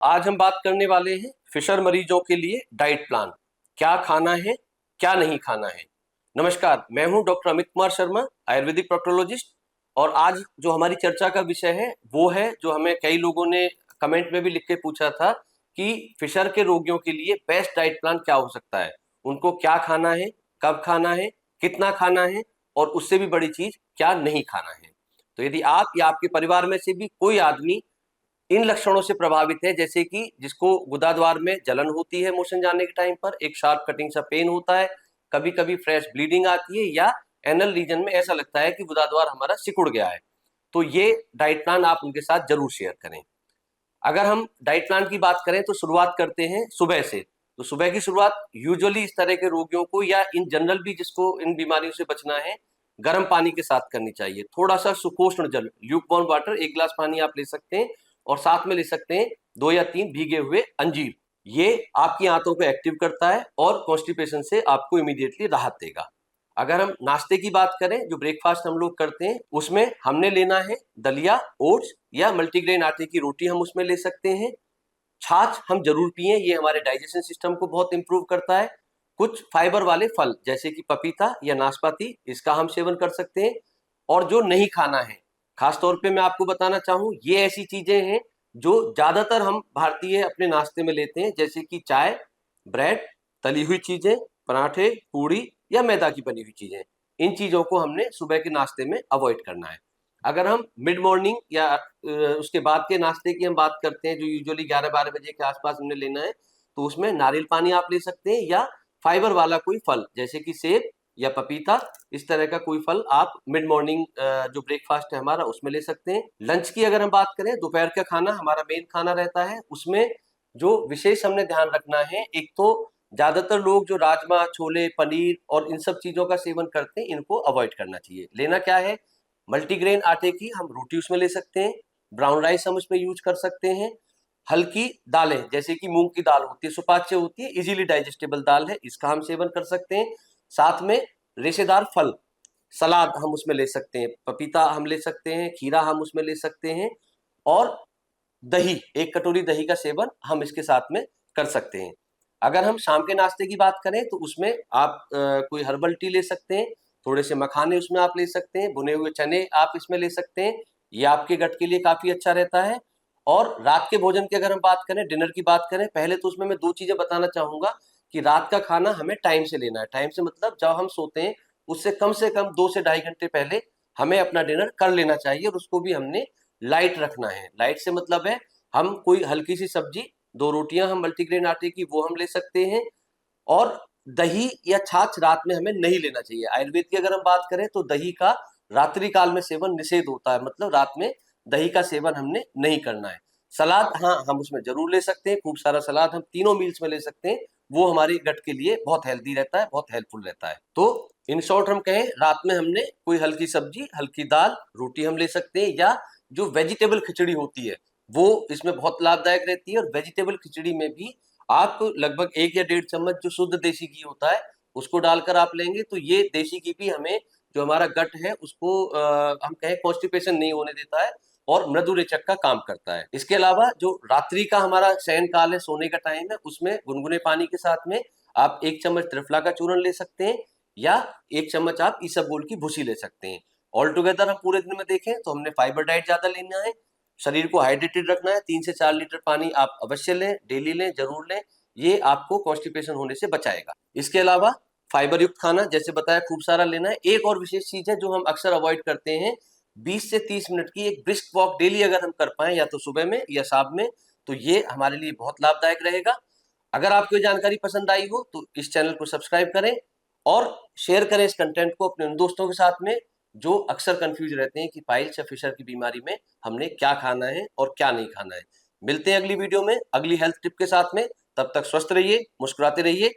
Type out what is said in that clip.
आज हम बात करने वाले हैं फिशर मरीजों के लिए डाइट प्लान। क्या खाना है, क्या नहीं खाना है। नमस्कार, मैं हूं डॉक्टर अमित कुमार शर्मा, आयुर्वेदिक प्रोक्टोलॉजिस्ट। और आज जो हमारी चर्चा का विषय है वो है जो हमें कई लोगों ने कमेंट में भी लिख के पूछा था कि फिशर के रोगियों के लिए बेस्ट डाइट प्लान क्या हो सकता है, उनको क्या खाना है, कब खाना है, कितना खाना है, और उससे भी बड़ी चीज क्या नहीं खाना है। तो यदि आप या आपके परिवार में से भी कोई आदमी इन लक्षणों से प्रभावित है, जैसे कि जिसको गुदाद्वार में जलन होती है मोशन जाने के टाइम पर, एक शार्प कटिंग सा पेन होता है, कभी कभी फ्रेश ब्लीडिंग आती है, या एनल रीजन में ऐसा लगता है कि गुदाद्वार हमारा सिकुड़ गया है, तो ये डाइट प्लान आप उनके साथ जरूर शेयर करें। अगर हम डाइट प्लान की बात करें तो शुरुआत करते हैं सुबह से। तो सुबह की शुरुआत यूजुअली इस तरह के रोगियों को या इन जनरल भी जिसको इन बीमारियों से बचना है, गर्म पानी के साथ करनी चाहिए। थोड़ा सा सुपोषण जल, ल्यूक वार्म वाटर, 1 गिलास पानी आप ले सकते हैं, और साथ में ले सकते हैं 2 या 3 भीगे हुए अंजीर। ये आपकी आंतों को एक्टिव करता है और कॉन्स्टिपेशन से आपको इमीडिएटली राहत देगा। अगर हम नाश्ते की बात करें, जो ब्रेकफास्ट हम लोग करते हैं, उसमें हमने लेना है दलिया, ओट्स या मल्टीग्रेन आटे की रोटी हम उसमें ले सकते हैं। छाछ हम जरूर पिएं, ये हमारे डाइजेशन सिस्टम को बहुत इंप्रूव करता है। कुछ फाइबर वाले फल जैसे कि पपीता या नाशपाती, इसका हम सेवन कर सकते हैं। और जो नहीं खाना है, खास तौर पे मैं आपको बताना चाहूँ, ये ऐसी चीजें हैं जो ज्यादातर हम भारतीय अपने नाश्ते में लेते हैं, जैसे कि चाय, ब्रेड, तली हुई चीजें, पराठे, पूड़ी या मैदा की बनी हुई चीजें। इन चीजों को हमने सुबह के नाश्ते में अवॉइड करना है। अगर हम मिड मॉर्निंग या उसके बाद के नाश्ते की हम बात करते हैं, जो यूजुअली 11-12 बजे के आसपास हमने लेना है, तो उसमें नारियल पानी आप ले सकते हैं, या फाइबर वाला कोई फल जैसे कि सेब या पपीता, इस तरह का कोई फल आप मिड मॉर्निंग जो ब्रेकफास्ट है हमारा उसमें ले सकते हैं। लंच की अगर हम बात करें, दोपहर का खाना हमारा मेन खाना रहता है, उसमें जो विशेष हमने ध्यान रखना है, एक तो ज्यादातर लोग जो राजमा, छोले, पनीर और इन सब चीजों का सेवन करते हैं, इनको अवॉइड करना चाहिए। लेना क्या है, मल्टीग्रेन आटे की हम रोटी उसमें ले सकते हैं, ब्राउन राइस हम उसमें यूज कर सकते हैं, हल्की दालें जैसे कि मूंग की दाल होती है, सुपाच्य होती है, इजीली डाइजेस्टेबल दाल है, इसका हम सेवन कर सकते हैं। साथ में रेशेदार फल, सलाद हम उसमें ले सकते हैं, पपीता हम ले सकते हैं, खीरा हम उसमें ले सकते हैं, और दही, 1 कटोरी दही का सेवन हम इसके साथ में कर सकते हैं। अगर हम शाम के नाश्ते की बात करें तो उसमें आप कोई हर्बल टी ले सकते हैं, थोड़े से मखाने उसमें आप ले सकते हैं, भुने हुए चने आप इसमें ले सकते हैं, ये आपके गट के लिए काफी अच्छा रहता है। और रात के भोजन की अगर हम बात करें, डिनर की बात करें, पहले तो उसमें मैं 2 चीजें बताना चाहूंगा कि रात का खाना हमें टाइम से लेना है। टाइम से मतलब जब हम सोते हैं उससे कम 2 से ढाई घंटे पहले हमें अपना डिनर कर लेना चाहिए, और उसको भी हमने लाइट रखना है। लाइट से मतलब है हम कोई हल्की सी सब्जी, 2 रोटियां हम मल्टीग्रेन आटे की वो हम ले सकते हैं। और दही या छाछ रात में हमें नहीं लेना चाहिए। आयुर्वेद की अगर हम बात करें तो दही का रात्रि काल में सेवन निषेध होता है, मतलब रात में दही का सेवन हमने नहीं करना है। सलाद हाँ हम उसमें जरूर ले सकते हैं, खूब सारा सलाद हम तीनों मील्स में ले सकते हैं, वो हमारे गट के लिए बहुत हेल्दी रहता है, बहुत हेल्पफुल रहता है। तो इन शॉर्ट हम कहें, रात में हमने कोई हल्की सब्जी, हल्की दाल, रोटी हम ले सकते हैं, या जो वेजिटेबल खिचड़ी होती है वो इसमें बहुत लाभदायक रहती है। और वेजिटेबल खिचड़ी में भी आप लगभग 1 या 1.5 चम्मच जो शुद्ध देसी घी होता है उसको डालकर आप लेंगे, तो ये देसी घी भी हमें जो हमारा गट है उसको हम कहें कॉन्स्टिपेशन नहीं होने देता है, और मृदु रेचक का काम करता है। इसके अलावा जो रात्रि का हमारा शयन काल है, सोने का टाइम है, उसमें गुनगुने पानी के साथ में आप 1 चम्मच त्रिफला का चूर्ण ले सकते हैं, या 1 चम्मच आप इसबगोल की भूसी ले सकते हैं। ऑल टुगेदर हम पूरे दिन में देखें तो हमने फाइबर डाइट ज्यादा लेना है, शरीर को हाइड्रेटेड रखना है, 3 से 4 लीटर पानी आप अवश्य लें, डेली लें, जरूर लें, ये आपको कॉन्स्टिपेशन होने से बचाएगा। इसके अलावा फाइबर युक्त खाना जैसे बताया खूब सारा लेना है। एक और विशेष चीज है जो हम अक्सर अवॉइड करते हैं, 20 से 30 मिनट की एक ब्रिस्क वॉक डेली अगर हम कर पाए, या तो सुबह में या शाम में, तो ये हमारे लिए बहुत लाभदायक रहेगा। अगर आपको ये जानकारी पसंद आई हो तो इस चैनल को सब्सक्राइब करें, और शेयर करें इस कंटेंट को अपने उन दोस्तों के साथ में जो अक्सर कंफ्यूज रहते हैं कि पाइल्स या फिशर की बीमारी में हमने क्या खाना है और क्या नहीं खाना है। मिलते हैं अगली वीडियो में अगली हेल्थ टिप के साथ में, तब तक स्वस्थ रहिए, मुस्कुराते रहिए।